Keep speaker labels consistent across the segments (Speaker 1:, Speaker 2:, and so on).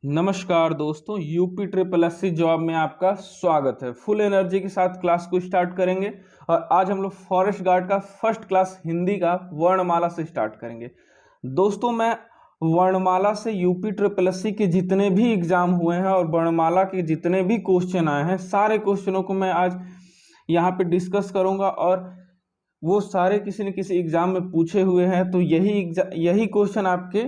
Speaker 1: नमस्कार दोस्तों, UP triple SC job में आपका स्वागत है। फुल एनर्जी के साथ क्लास को स्टार्ट करेंगे और आज हम लोग फॉरेस्ट गार्ड का फर्स्ट क्लास हिंदी का वर्णमाला से स्टार्ट करेंगे। दोस्तों, मैं वर्णमाला से यूपी ट्रिपल एससी के जितने भी एग्जाम हुए हैं और वर्णमाला के जितने भी क्वेश्चन आए हैं, सारे क्वेश्चनों को मैं आज यहाँ पे डिस्कस करूँगा और वो सारे किसी न किसी एग्जाम में पूछे हुए हैं, तो यही क्वेश्चन आपके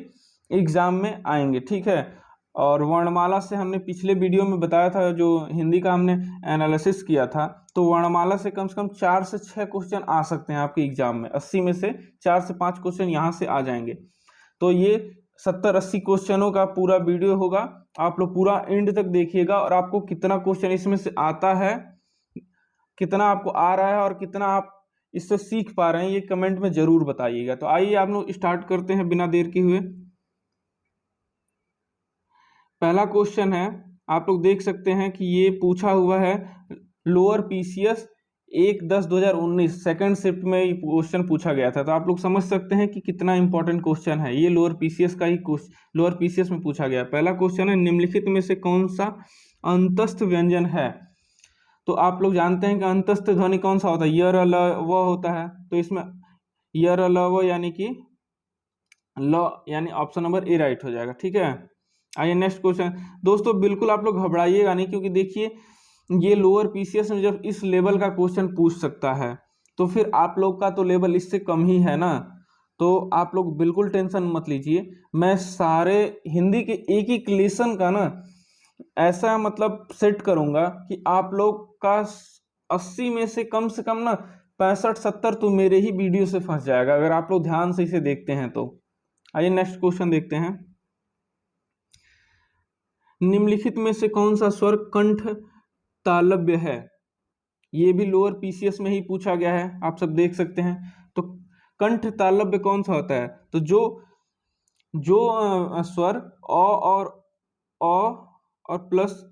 Speaker 1: एग्जाम में आएंगे, ठीक है। और वर्णमाला से हमने पिछले वीडियो में बताया था, जो हिंदी का हमने एनालिसिस किया था, तो वर्णमाला से कम 4 से 6 क्वेश्चन आ सकते हैं आपके एग्जाम में। 80 में से 4 से 5 क्वेश्चन यहाँ से आ जाएंगे। तो ये 70-80 क्वेश्चनों का पूरा वीडियो होगा, आप लोग पूरा एंड तक देखिएगा और आपको कितना क्वेश्चन इसमें से आता है, कितना आपको आ रहा है और कितना आप इससे सीख पा रहे हैं, ये कमेंट में जरूर बताइएगा। तो आइए आप लोग स्टार्ट करते हैं बिना देर के हुए। पहला क्वेश्चन है, आप लोग देख सकते हैं कि ये पूछा हुआ है लोअर पीसीएस 1/10/2019 सेकंड शिफ्ट में ये क्वेश्चन पूछा गया था। तो आप लोग समझ सकते हैं कि कितना इंपॉर्टेंट क्वेश्चन है ये। लोअर पीसीएस का ही लोअर पीसीएस में पूछा गया। पहला क्वेश्चन है, निम्नलिखित में से कौन सा अंतस्थ व्यंजन है। तो आप लोग जानते हैं कि अंतस्थ ध्वनि कौन सा होता है, य र ल व होता है। तो इसमें य र ल व यानी कि ल, यानी ऑप्शन नंबर ए राइट हो जाएगा, ठीक है। आइए नेक्स्ट क्वेश्चन। दोस्तों बिल्कुल आप लोग घबराइएगा नहीं, क्योंकि देखिए ये लोअर पीसीएस में जब इस लेवल का क्वेश्चन पूछ सकता है तो फिर आप लोग का तो लेवल इससे कम ही है ना। तो आप लोग बिल्कुल टेंशन मत लीजिए। मैं सारे हिंदी के एक एक लेसन का ना ऐसा मतलब सेट करूंगा कि आप लोग का 80 में से कम ना 65-70 तो मेरे ही वीडियो से फंस जाएगा, अगर आप लोग ध्यान से इसे देखते हैं तो। आइए नेक्स्ट क्वेश्चन देखते हैं। निम्नलिखित में से कौन सा स्वर कंठ तालव्य है। ये भी लोअर पीसीएस में ही पूछा गया है, आप सब देख सकते हैं। तो कंठ तालव्य कौन सा होता है, तो जो जो स्वर और प्लस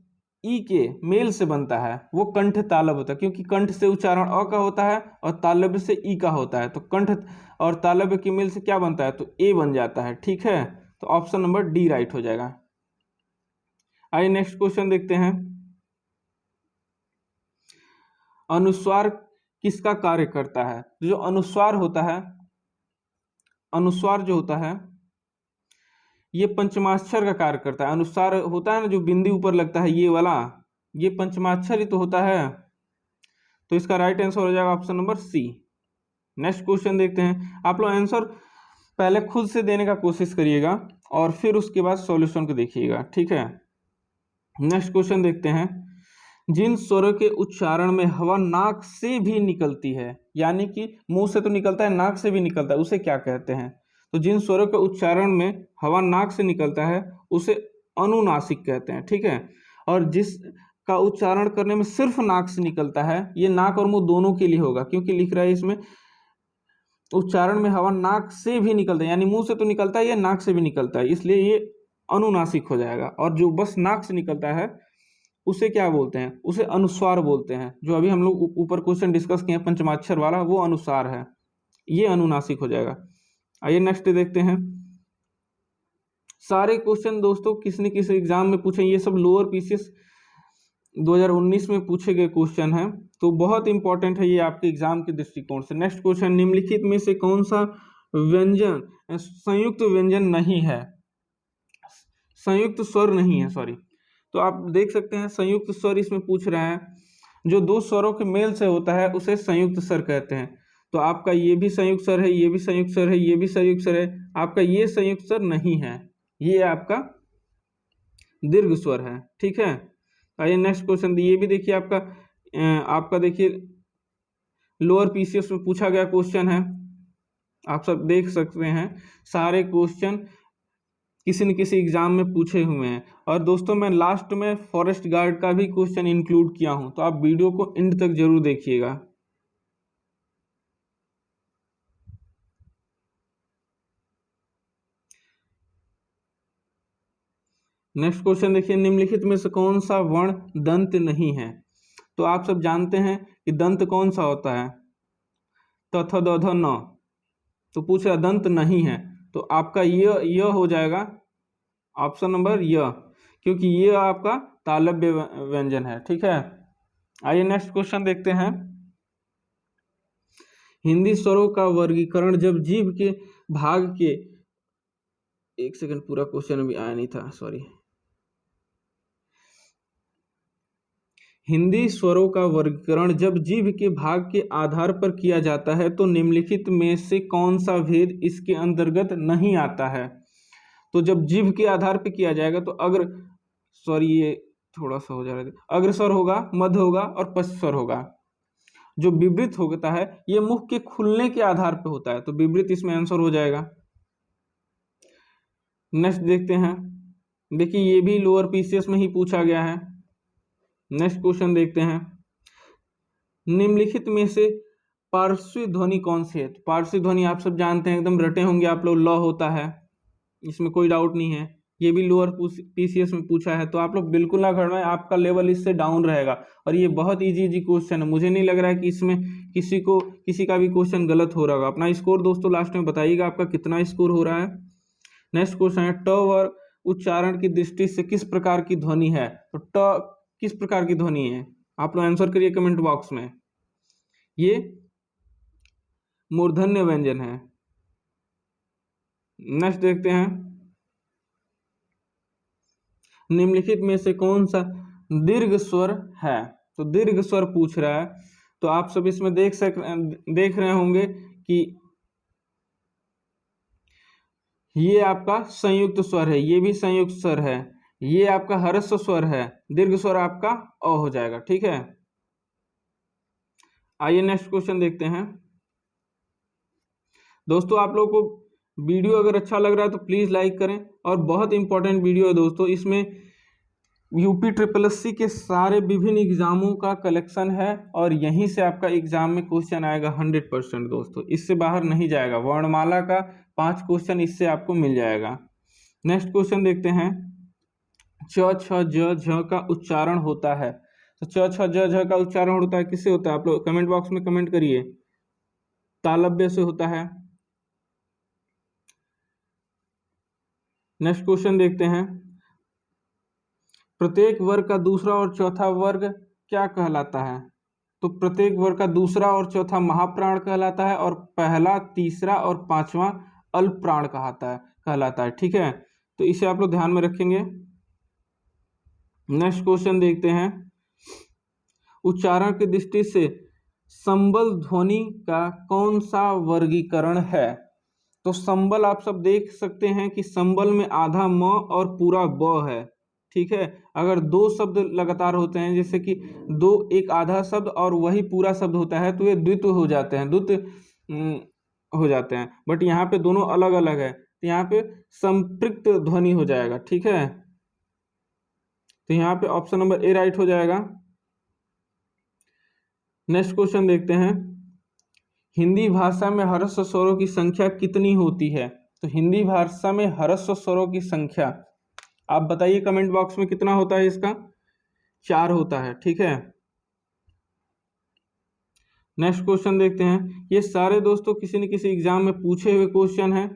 Speaker 1: ई के मेल से बनता है वो कंठ तालव्य होता है, क्योंकि कंठ से उच्चारण अ का होता है और तालव्य से ई का होता है। तो कंठ और तालव्य के मेल से क्या बनता है, तो ए बन जाता है, ठीक है। तो ऑप्शन नंबर डी राइट हो जाएगा। आइए नेक्स्ट क्वेश्चन देखते हैं। अनुस्वार किसका कार्य करता है। जो अनुस्वार होता है, अनुस्वार जो होता है ये पंचमाक्षर का कार्य करता है। अनुस्वार होता है ना जो बिंदी ऊपर लगता है, ये वाला, ये पंचमाक्षर ही तो होता है। तो इसका राइट आंसर हो जाएगा option number C. Next question देखते हैं। आप लोग आंसर पहले खुद से देने का कोशिश करिएगा और फिर उसके बाद सॉल्यूशन को देखिएगा, ठीक है। नेक्स्ट क्वेश्चन देखते हैं। जिन स्वरों के उच्चारण में हवा नाक से भी निकलती है, यानी कि मुंह से तो निकलता है, नाक से भी निकलता है, उसे क्या कहते हैं। तो जिन स्वरों के उच्चारण में हवा नाक से निकलता है उसे अनुनासिक कहते हैं, ठीक है। और जिस का उच्चारण करने में सिर्फ नाक से निकलता है, ये नाक और मुंह दोनों के लिए होगा, क्योंकि लिख रहा है इसमें उच्चारण में हवा नाक से भी निकलता है, यानी मुंह से तो निकलता है, ये नाक से भी निकलता है, इसलिए ये अनुनासिक हो जाएगा। और जो बस नाक से निकलता है उसे क्या बोलते हैं, उसे अनुस्वार बोलते हैं। जो अभी हम लोग ऊपर क्वेश्चन डिस्कस किए पंचमाक्षर वाला, वो अनुस्वार है, ये अनुनासिक हो जाएगा। आइए नेक्स्ट देखते हैं। सारे क्वेश्चन दोस्तों किसी न किसी एग्जाम में पूछे, ये सब लोअर पीसीएस 2019 में पूछे गए क्वेश्चन हैं, तो बहुत इंपॉर्टेंट है ये आपके एग्जाम के दृष्टिकोण से। नेक्स्ट क्वेश्चन, निम्नलिखित में से कौन सा व्यंजन संयुक्त व्यंजन नहीं है, संयुक्त स्वर नहीं है, सॉरी। तो आप देख सकते हैं संयुक्त स्वर इसमें पूछ रहे हैं। जो दो स्वरों के मेल से होता है उसे संयुक्त स्वर कहते हैं। तो आपका ये भी संयुक्त स्वर है, ये भी संयुक्त स्वर है, ये भी संयुक्त स्वर है, आपका ये संयुक्त स्वर नहीं है, ये आपका दीर्घ स्वर है, ठीक है। आइए नेक्स्ट क्वेश्चन, ये भी देखिए आपका देखिए लोअर पीसीएस में पूछा गया क्वेश्चन है, आप सब देख सकते हैं। सारे क्वेश्चन किसी न किसी एग्जाम में पूछे हुए हैं। और दोस्तों मैं लास्ट में फॉरेस्ट गार्ड का भी क्वेश्चन इंक्लूड किया हूं, तो आप वीडियो को एंड तक जरूर देखिएगा। नेक्स्ट क्वेश्चन देखिए, निम्नलिखित में से कौन सा वर्ण दंत नहीं है। तो आप सब जानते हैं कि दंत कौन सा होता है, त थ द ध न। तो पूछ रहा दंत नहीं है, तो आपका य हो जाएगा ऑप्शन नंबर य, क्योंकि ये आपका तालव्य व्यंजन है। ठीक है, आइए नेक्स्ट क्वेश्चन देखते हैं। हिंदी स्वरों का वर्गीकरण जब जीभ के भाग के, एक सेकंड, पूरा क्वेश्चन अभी आया नहीं था, सॉरी। हिंदी स्वरों का वर्गीकरण जब जीभ के भाग के आधार पर किया जाता है तो निम्नलिखित में से कौन सा भेद इसके अंतर्गत नहीं आता है? तो जब जीभ के आधार पर किया जाएगा तो अग्र, सॉरी ये थोड़ा सा हो जा रहा है, अग्रस्वर होगा, मध्य होगा और पश्च स्वर होगा। जो विवृत होता है ये मुख के खुलने के आधार पर होता है, तो विवृत इसमें आंसर हो जाएगा। नेक्स्ट देखते हैं, देखिए ये भी लोअर पीसीएस में ही पूछा गया है। नेक्स्ट क्वेश्चन देखते हैं, निम्नलिखित में से पार्श्वी ध्वनि कौन सी है? तो पार्श्वी ध्वनि आप सब जानते हैं, एकदम रटे होंगे आप लोग, ल होता है, इसमें कोई डाउट नहीं है। ये भी लोअर पीसीएस में पूछा है, तो आप लोग बिल्कुल ना घबराएं, आपका लेवल इससे डाउन रहेगा। और ये बहुत इजी क्वेश्चन है, मुझे नहीं लग रहा है कि इसमें किसी का भी क्वेश्चन गलत हो रहा होगा। अपना स्कोर दोस्तों लास्ट में बताइएगा आपका कितना स्कोर हो रहा है। नेक्स्ट क्वेश्चन है, ट वर्ग उच्चारण की दृष्टि से किस प्रकार की ध्वनि है? तो ट किस प्रकार की ध्वनि है? आप लोग आंसर करिए कमेंट बॉक्स में। ये मूर्धन्य व्यंजन है। नेक्स्ट देखते हैं, निम्नलिखित में से कौन सा दीर्घ स्वर है? तो दीर्घ स्वर पूछ रहा है, तो आप सब इसमें देख रहे होंगे कि ये आपका संयुक्त स्वर है, ये भी संयुक्त स्वर है, ये आपका ह्रस्व स्वर है, दीर्घ स्वर आपका अ हो जाएगा। ठीक है, आइए नेक्स्ट क्वेश्चन देखते हैं। दोस्तों आप लोगों को वीडियो अगर अच्छा लग रहा है तो प्लीज लाइक करें, और बहुत इंपॉर्टेंट वीडियो है दोस्तों, इसमें यूपी SSSC के सारे विभिन्न एग्जामों का कलेक्शन है, और यहीं से आपका एग्जाम में क्वेश्चन आएगा 100% दोस्तों, इससे बाहर नहीं जाएगा। वर्णमाला का 5 क्वेश्चन इससे आपको मिल जाएगा। नेक्स्ट क्वेश्चन देखते हैं, च छ ज झ का उच्चारण होता है, तो च छ ज झ का उच्चारण होता है, किससे होता है? आप लोग कमेंट बॉक्स में कमेंट करिए। तालव्य से होता है। नेक्स्ट क्वेश्चन देखते हैं, प्रत्येक वर्ग का दूसरा और चौथा वर्ग क्या कहलाता है? तो प्रत्येक वर्ग का दूसरा और चौथा महाप्राण कहलाता है, और पहला, तीसरा और पांचवा अल्प प्राण कहलाता है। ठीक है, तो इसे आप लोग ध्यान में रखेंगे। नेक्स्ट क्वेश्चन देखते हैं, उच्चारण की दृष्टि से संबल ध्वनि का कौन सा वर्गीकरण है? तो संबल आप सब देख सकते हैं कि संबल में आधा म और पूरा ब है। ठीक है, अगर दो शब्द लगातार होते हैं, जैसे कि दो, एक आधा शब्द और वही पूरा शब्द होता है, तो ये द्वित्व हो जाते हैं, हो जाते हैं। बट यहाँ पे दोनों अलग अलग है, तो यहाँ पे संपृक्त ध्वनि हो जाएगा। ठीक है, तो यहाँ पे ऑप्शन नंबर ए राइट हो जाएगा। नेक्स्ट क्वेश्चन देखते हैं, हिंदी भाषा में ह्रस्व स्वरों की संख्या कितनी होती है? तो हिंदी भाषा में ह्रस्व स्वरों की संख्या आप बताइए कमेंट बॉक्स में, कितना होता है इसका? 4 होता है। ठीक है, नेक्स्ट क्वेश्चन देखते हैं, ये सारे दोस्तों किसी न किसी एग्जाम में पूछे हुए क्वेश्चन हैं,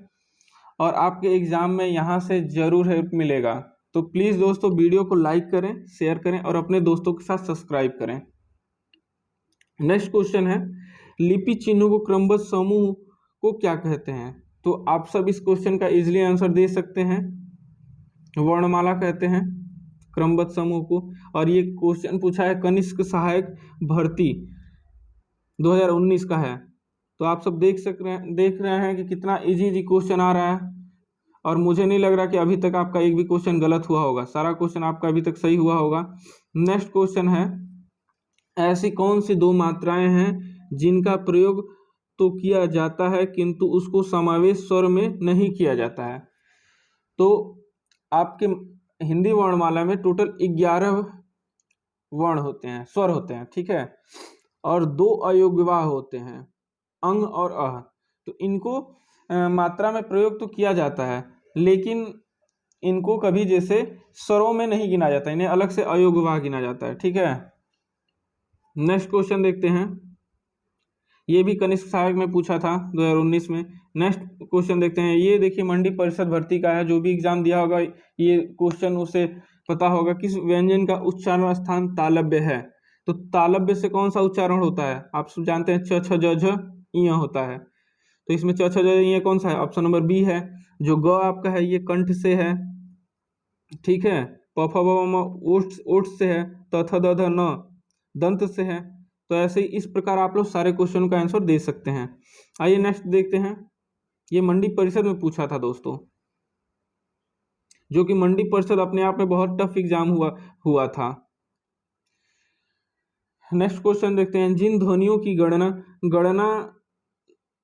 Speaker 1: और आपके एग्जाम में यहाँ से जरूर हेल्प मिलेगा। तो प्लीज दोस्तों वीडियो को लाइक करें, शेयर करें और अपने दोस्तों के साथ सब्सक्राइब करें। नेक्स्ट क्वेश्चन है, लिपि चिन्हों को क्रमबद्ध समूह को क्या कहते हैं? तो आप सब इस क्वेश्चन का इजीली आंसर दे सकते हैं, वर्णमाला कहते हैं क्रमबद्ध समूह को। और ये क्वेश्चन पूछा है कनिष्क सहायक भर्ती 2019 का है, तो आप सब देख रहे हैं कि कितना इजी क्वेश्चन आ रहा है, और मुझे नहीं लग रहा कि अभी तक आपका एक भी क्वेश्चन गलत हुआ होगा, सारा क्वेश्चन आपका अभी तक सही हुआ होगा। नेक्स्ट क्वेश्चन है, ऐसी कौन सी 2 मात्राएं हैं जिनका प्रयोग तो किया जाता है किंतु उसको समावेश स्वर में नहीं किया जाता है? तो आपके हिंदी वर्णमाला में टोटल 11 वर्ण होते हैं, स्वर होते हैं। ठीक है, और 2 अयोग्यवाह होते हैं, अंग और अह। तो इनको मात्रा में प्रयोग तो किया जाता है, लेकिन इनको कभी जैसे स्वरों में नहीं गिना जाता, इन्हें अलग से अयोग्यवाह गिना जाता है। ठीक है, नेक्स्ट क्वेश्चन देखते हैं, ये भी कनिष्क सहायक में पूछा था 2019 में। नेक्स्ट क्वेश्चन देखते हैं, ये देखिए मंडी परिषद भर्ती का है, जो भी एग्जाम दिया होगा ये क्वेश्चन उसे पता होगा किस व्यंजन का उच्चारण स्थान तालव्य है। तो तालव्य से कौन सा उच्चारण होता है, आप सब जानते हैं छ छ ज झ इ होता है। तो इसमें छ छ ज इ कौन सा है, ऑप्शन नंबर बी है। जो ग आपका है ये कंठ से है, ठीक है। प फ ब म ओठ से है, त थ द ध न दंत से है। तो ऐसे ही इस प्रकार आप लोग सारे क्वेश्चन का आंसर दे सकते हैं। आइए नेक्स्ट देखते हैं। ये मंडी परिषद में पूछा था दोस्तों, जो कि मंडी परिषद अपने आप में बहुत टफ एग्जाम हुआ था। नेक्स्ट क्वेश्चन देखते हैं। जिन ध्वनियों की गणना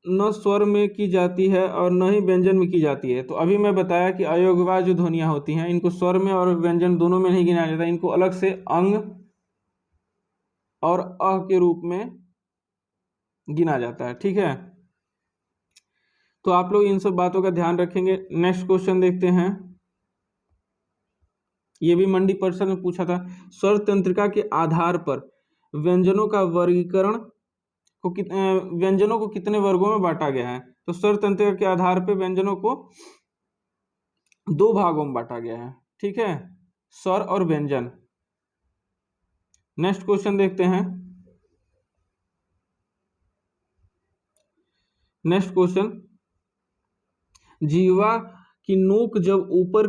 Speaker 1: न स्वर में की जाती है और न ही व्यंजन में की जाती है। तो अभी मैं बताया कि अयोग्यवाच जो ध्वनियां होती हैं इनको स्वर में और व्यंजन दोनों में नहीं गिनाया जाता, इनको अलग से अंग और अ के रूप में गिना जाता है, ठीक है। तो आप लोग इन सब बातों का ध्यान रखेंगे। नेक्स्ट क्वेश्चन देखते हैं। ये भी मंडी परिषद में पूछा था। स्वर तंत्रिका के आधार पर व्यंजनों का वर्गीकरण को व्यंजनों को कितने वर्गों में बांटा गया है। तो स्वर तंत्रिका के आधार पर व्यंजनों को 2 भागों में बांटा गया है, ठीक है, स्वर और व्यंजन। नेक्स्ट क्वेश्चन देखते हैं। नेक्स्ट क्वेश्चन, जीवा की नोक जब ऊपर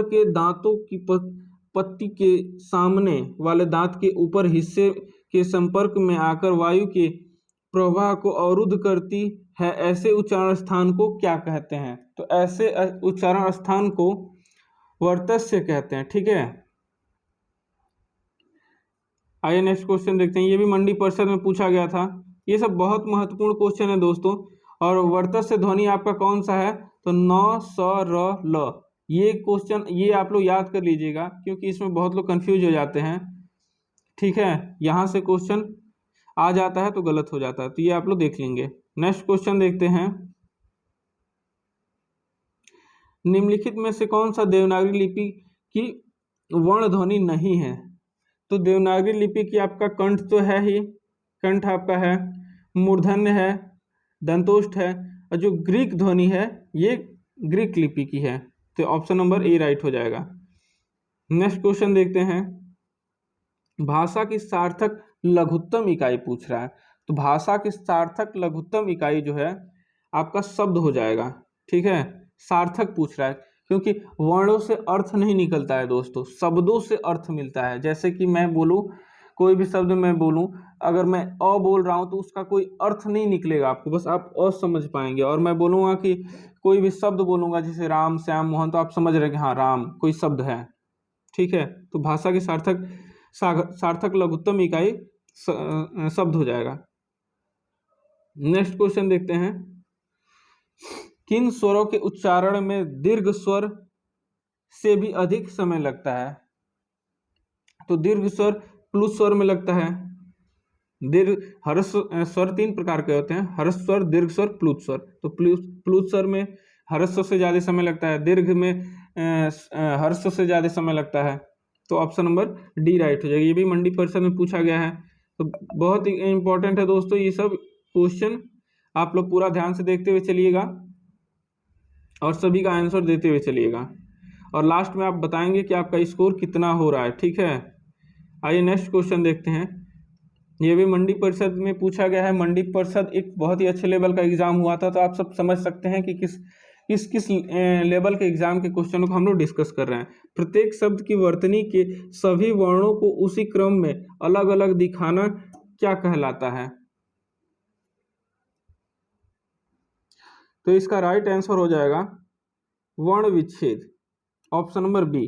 Speaker 1: के दांतों की पत्ती के सामने वाले दांत के ऊपर हिस्से के संपर्क में आकर वायु के प्रवाह को अवरुद्ध करती है, ऐसे उच्चारण स्थान को क्या कहते हैं। तो ऐसे उच्चारण स्थान को वर्तस्य कहते हैं, ठीक है। आइए नेक्स्ट क्वेश्चन देखते हैं। ये भी मंडी परिषद में पूछा गया था। ये सब बहुत महत्वपूर्ण क्वेश्चन है दोस्तों। और वर्तस्य ध्वनि आपका कौन सा है, तो न स र ल। ये क्वेश्चन ये आप लोग याद कर लीजिएगा, क्योंकि इसमें बहुत लोग कंफ्यूज हो जाते हैं, ठीक है। यहाँ से क्वेश्चन आ जाता है तो गलत हो जाता है, तो ये आप लोग देख लेंगे। नेक्स्ट क्वेश्चन देखते हैं। निम्नलिखित में से कौन सा देवनागरी लिपि की वर्ण ध्वनि नहीं है। तो देवनागरी लिपि की आपका कंठ तो है ही, कंठ आपका है, मूर्धन्य है, दंतोष्ठ है, और जो ग्रीक ध्वनि है ये ग्रीक लिपि की है। तो ऑप्शन नंबर ए राइट हो जाएगा। नेक्स्ट क्वेश्चन देखते हैं। भाषा की सार्थक लघुत्तम इकाई पूछ रहा है। तो भाषा की सार्थक लघुत्तम इकाई जो है आपका शब्द हो जाएगा, ठीक है। सार्थक पूछ रहा है, क्योंकि वर्णों से अर्थ नहीं निकलता है दोस्तों, शब्दों से अर्थ मिलता है। जैसे कि मैं बोलूं, कोई भी शब्द मैं बोलूं, अगर मैं अ बोल रहा हूं तो उसका कोई अर्थ नहीं निकलेगा आपको, बस आप अ समझ पाएंगे। और मैं बोलूंगा कि कोई भी शब्द बोलूंगा जैसे राम, श्याम, मोहन, तो आप समझ रहे हैं कि हाँ राम कोई शब्द है, ठीक है। तो भाषा की सार्थक लघुत्तम इकाई शब्द हो जाएगा। नेक्स्ट क्वेश्चन देखते हैं। किन स्वरों के उच्चारण में दीर्घ स्वर से भी अधिक समय लगता है। तो दीर्घ स्वर प्लुत स्वर में लगता है। दीर्घ हर्ष स्वर 3 प्रकार के होते हैं, हर्ष स्वर, दीर्घ स्वर, प्लुत स्वर। तो प्लुत स्वर में हर्ष स्वर से ज्यादा समय लगता है, दीर्घ में हर्ष स्वर से ज्यादा समय लगता है। तो ऑप्शन नंबर डी राइट हो जाएगा। ये भी मंडी परिषद में पूछा गया है, तो बहुत ही इंपॉर्टेंट है दोस्तों। ये सब क्वेश्चन आप लोग पूरा ध्यान से देखते हुए चलिएगा और सभी का आंसर देते हुए चलिएगा, और लास्ट में आप बताएंगे कि आपका स्कोर कितना हो रहा है, ठीक है। आइए नेक्स्ट क्वेश्चन देखते हैं। ये भी मंडी परिषद में पूछा गया है। मंडी परिषद एक बहुत ही अच्छे लेवल का एग्जाम हुआ था, तो आप सब समझ सकते हैं कि किस लेवल के एग्जाम के क्वेश्चनों को हम लोग डिस्कस कर रहे हैं। प्रत्येक शब्द की वर्तनी के सभी वर्णों को उसी क्रम में अलग अलग दिखाना क्या कहलाता है। तो इसका राइट आंसर हो जाएगा वर्ण विच्छेद, ऑप्शन नंबर बी।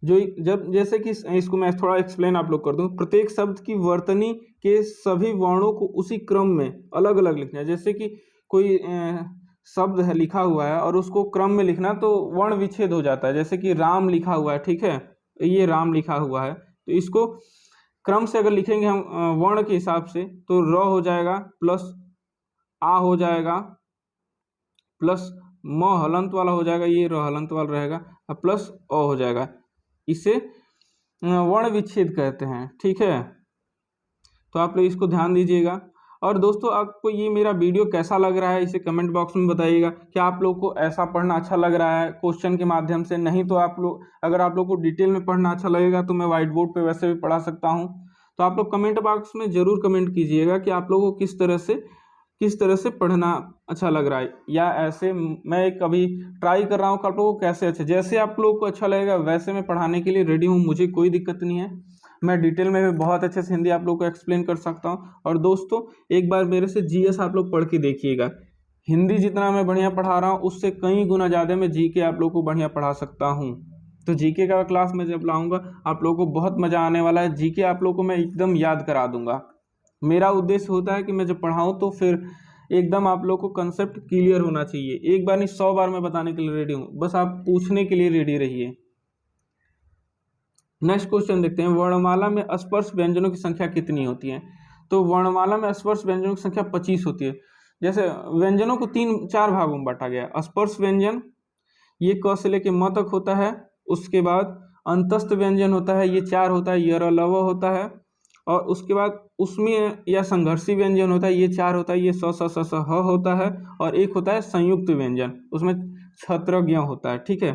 Speaker 1: जो जब जैसे कि इसको मैं थोड़ा एक्सप्लेन आप लोग कर दूं। प्रत्येक शब्द की वर्तनी के सभी वर्णों को उसी क्रम में अलग अलग लिखना है। जैसे कि कोई शब्द है लिखा हुआ है और उसको क्रम में लिखना, तो वर्ण विच्छेद हो जाता है। जैसे कि राम लिखा हुआ है, ठीक है, ये राम लिखा हुआ है, तो इसको क्रम से अगर लिखेंगे हम वर्ण के हिसाब से, तो र हो जाएगा, प्लस आ हो जाएगा, प्लस म हलंत वाला हो जाएगा, ये र हलंत वाला रहेगा, और प्लस अ हो जाएगा। इसे वर्ण विच्छेद कहते हैं, ठीक है। तो आप लोग इसको ध्यान दीजिएगा। और दोस्तों आपको ये मेरा वीडियो कैसा लग रहा है इसे कमेंट बॉक्स में बताइएगा। क्या आप लोग को ऐसा पढ़ना अच्छा लग रहा है क्वेश्चन के माध्यम से? नहीं तो आप लोग, अगर आप लोग को डिटेल में पढ़ना अच्छा लगेगा तो मैं व्हाइट बोर्ड पे वैसे भी पढ़ा सकता हूँ। तो आप लोग कमेंट बॉक्स में ज़रूर कमेंट कीजिएगा कि आप लोगों को किस तरह से पढ़ना अच्छा लग रहा है, या ऐसे मैं कभी ट्राई कर रहा हूँ कि आप लोगों को कैसे अच्छा, जैसे आप लोगों को अच्छा लगेगा वैसे मैं पढ़ाने के लिए रेडी हूँ, मुझे कोई दिक्कत नहीं है। मैं डिटेल में भी बहुत अच्छे से हिंदी आप लोग को एक्सप्लेन कर सकता हूँ। और दोस्तों एक बार मेरे से जीएस आप लोग पढ़ के देखिएगा, हिंदी जितना मैं बढ़िया पढ़ा रहा हूँ उससे कई गुना ज़्यादा मैं जीके आप लोग को बढ़िया पढ़ा सकता हूँ। तो जीके का क्लास मैं जब लाऊंगा आप लोगों को बहुत मज़ा आने वाला है। जीके आप लोग को मैं एकदम याद करा दूंगा। मेरा उद्देश्य होता है कि मैं जब पढ़ाऊँ तो फिर एकदम आप लोग को कंसेप्ट क्लियर होना चाहिए। एक बार नहीं 100 बार मैं बताने के लिए रेडी हूँ, बस आप पूछने के लिए रेडी रहिए। नेक्स्ट क्वेश्चन देखते हैं, वर्णमाला में स्पर्श व्यंजनों की संख्या कितनी होती है? तो वर्णमाला में स्पर्श व्यंजनों की संख्या 25 होती है। जैसे व्यंजनों को 3-4 भागों में बांटा गया। स्पर्श व्यंजन ये क से लेके म तक होता है। उसके बाद अंतस्थ व्यंजन होता है, ये 4 होता है, यर लव होता है। और उसके बाद उसमें या संघर्षी व्यंजन होता है, ये 4 होता है, ये स स स स ह होता है। और एक होता है संयुक्त व्यंजन, उसमें छत्रज्ञ होता है। ठीक है,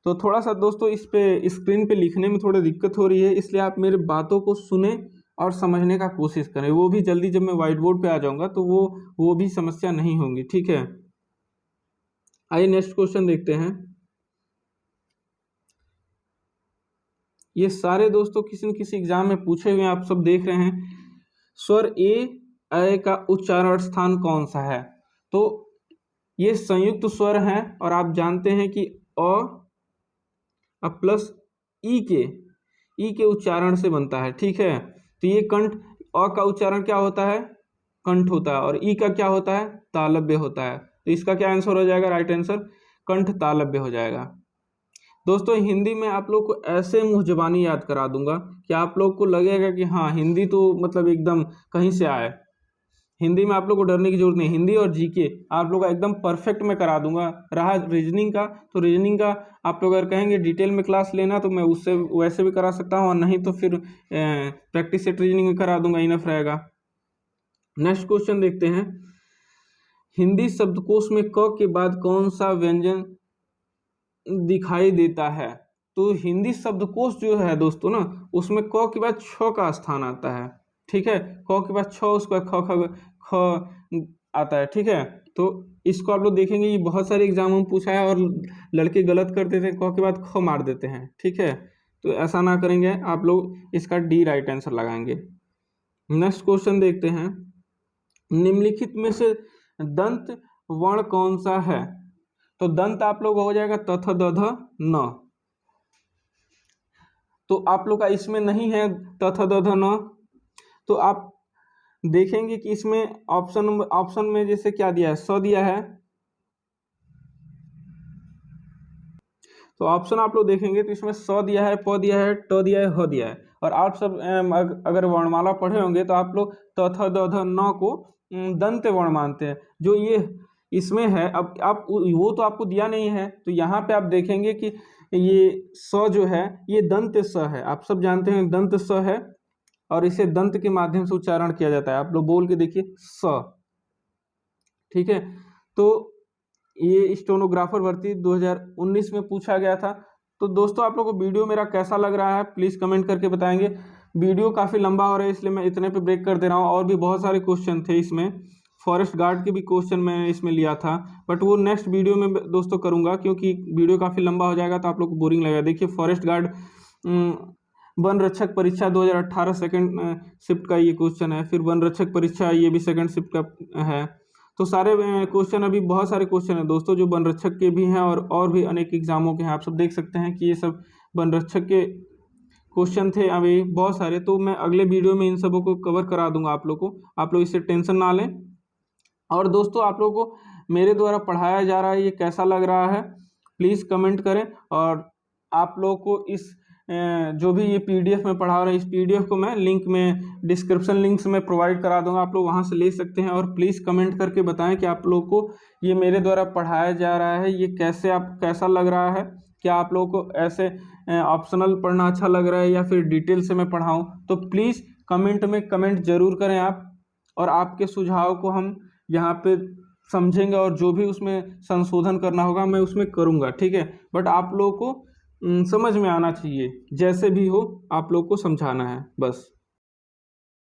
Speaker 1: तो थोड़ा सा दोस्तों इस पे स्क्रीन पे लिखने में थोड़ी दिक्कत हो रही है, इसलिए आप मेरे बातों को सुने और समझने का कोशिश करें। वो भी जल्दी जब मैं व्हाइट बोर्ड पे आ जाऊंगा तो वो भी समस्या नहीं होंगी। ठीक है, आइए नेक्स्ट क्वेश्चन देखते हैं। ये सारे दोस्तों किसी न किसी एग्जाम में पूछे हुए हैं, आप सब देख रहे हैं। स्वर ए का उच्चारण स्थान कौन सा है? तो ये संयुक्त स्वर हैं और आप जानते हैं कि अ प्लस ई के उच्चारण से बनता है। ठीक है, तो ये कंठ, अ का उच्चारण क्या होता है? कंठ होता है। और ई का क्या होता है? तालव्य होता है। तो इसका क्या आंसर हो जाएगा? राइट आंसर कंठ तालव्य हो जाएगा। दोस्तों हिंदी में आप लोग को ऐसे मुँह ज़बानी याद करा दूंगा कि आप लोग को लगेगा कि हाँ हिंदी तो मतलब एकदम कहीं से आए। हिंदी में आप लोग को डरने की जरूरत नहीं। हिंदी और जीके आप लोग का एकदम परफेक्ट मैं करा दूंगा। रहा रीजनिंग का, तो रीजनिंग का आप लोग अगर कहेंगे डिटेल में क्लास लेना तो मैं उससे वैसे भी करा सकता हूँ, और नहीं तो फिर प्रैक्टिस सेट रीजनिंग में करा दूंगा, इनफ रहेगा। नेक्स्ट क्वेश्चन देखते हैं, हिंदी शब्दकोश में क के बाद कौन सा व्यंजन दिखाई देता है? तो हिंदी शब्दकोश जो है दोस्तों ना, उसमें क के बाद छ का स्थान आता है। ठीक है, क के बाद छ, उसके बाद ख आता है। ठीक है, तो इसको आप लोग देखेंगे ये बहुत सारे एग्जामों में पूछा है और लड़के गलत कर देते हैं, क के बाद ख मार देते हैं। ठीक है, तो ऐसा ना करेंगे आप लोग, इसका डी राइट आंसर लगाएंगे। नेक्स्ट क्वेश्चन देखते हैं, निम्नलिखित में से दंत वर्ण कौन सा है? तो दंत आप लोग हो जाएगा तथ दध न। तो आप लोग का इसमें नहीं है तथ दध न, तो आप देखेंगे कि इसमें ऑप्शन में जैसे क्या दिया है, स दिया है। तो ऑप्शन आप लोग देखेंगे तो इसमें स दिया है, प दिया है, ट दिया है, ह दिया है। और आप सब अगर वर्णमाला पढ़े होंगे तो आप लोग तथ दध न को दंत वर्ण मानते हैं। जो ये इसमें है, अब आप वो तो आपको दिया नहीं है, तो यहाँ पे आप देखेंगे कि ये स जो है ये दंत स है। आप सब जानते हैं दंत स है और इसे दंत के माध्यम से उच्चारण किया जाता है। आप लोग बोल के देखिए स। ठीक है, तो ये स्टेनोग्राफर भर्ती 2019 में पूछा गया था। तो दोस्तों आप लोगों को वीडियो मेरा कैसा लग रहा है प्लीज़ कमेंट करके बताएंगे। वीडियो काफ़ी लंबा हो रहा है इसलिए मैं इतने पे ब्रेक कर दे रहा हूँ। और भी बहुत सारे क्वेश्चन थे इसमें, फॉरेस्ट गार्ड के भी क्वेश्चन मैंने इसमें लिया था, बट वो नेक्स्ट वीडियो में दोस्तों करूँगा क्योंकि वीडियो काफ़ी लंबा हो जाएगा तो आप लोग को बोरिंग लगेगा। देखिए फॉरेस्ट गार्ड वन रक्षक परीक्षा 2018 सेकंड शिफ्ट का ये क्वेश्चन है। फिर वन रक्षक परीक्षा ये भी सेकंड शिफ्ट का है। तो सारे क्वेश्चन, अभी बहुत सारे क्वेश्चन हैं दोस्तों जो वन रक्षक के भी हैं और भी अनेक एग्जामों के हैं। आप सब देख सकते हैं कि ये सब वन रक्षक के क्वेश्चन थे अभी बहुत सारे। तो मैं अगले वीडियो में इन सबों को कवर करा दूंगा आप लोग को, आप लोग इससे टेंशन ना लें। और दोस्तों आप लोगों को मेरे द्वारा पढ़ाया जा रहा है ये कैसा लग रहा है प्लीज़ कमेंट करें। और आप लोगों को इस जो भी ये पीडीएफ में पढ़ा रहा है, इस पीडीएफ को मैं लिंक में डिस्क्रिप्शन लिंक्स में प्रोवाइड करा दूंगा, आप लोग वहां से ले सकते हैं। और प्लीज़ कमेंट करके बताएं कि आप लोग को ये मेरे द्वारा पढ़ाया जा रहा है ये कैसा लग रहा है। क्या आप लोगों को ऐसे ऑप्शनल पढ़ना अच्छा लग रहा है या फिर डिटेल से मैं पढ़ाऊँ? तो प्लीज़ कमेंट में कमेंट ज़रूर करें आप। और आपके सुझाव को हम यहाँ पे समझेंगे और जो भी उसमें संशोधन करना होगा मैं उसमें करूँगा, ठीक है। बट आप लोगों को समझ में आना चाहिए, जैसे भी हो आप लोग को समझाना है बस।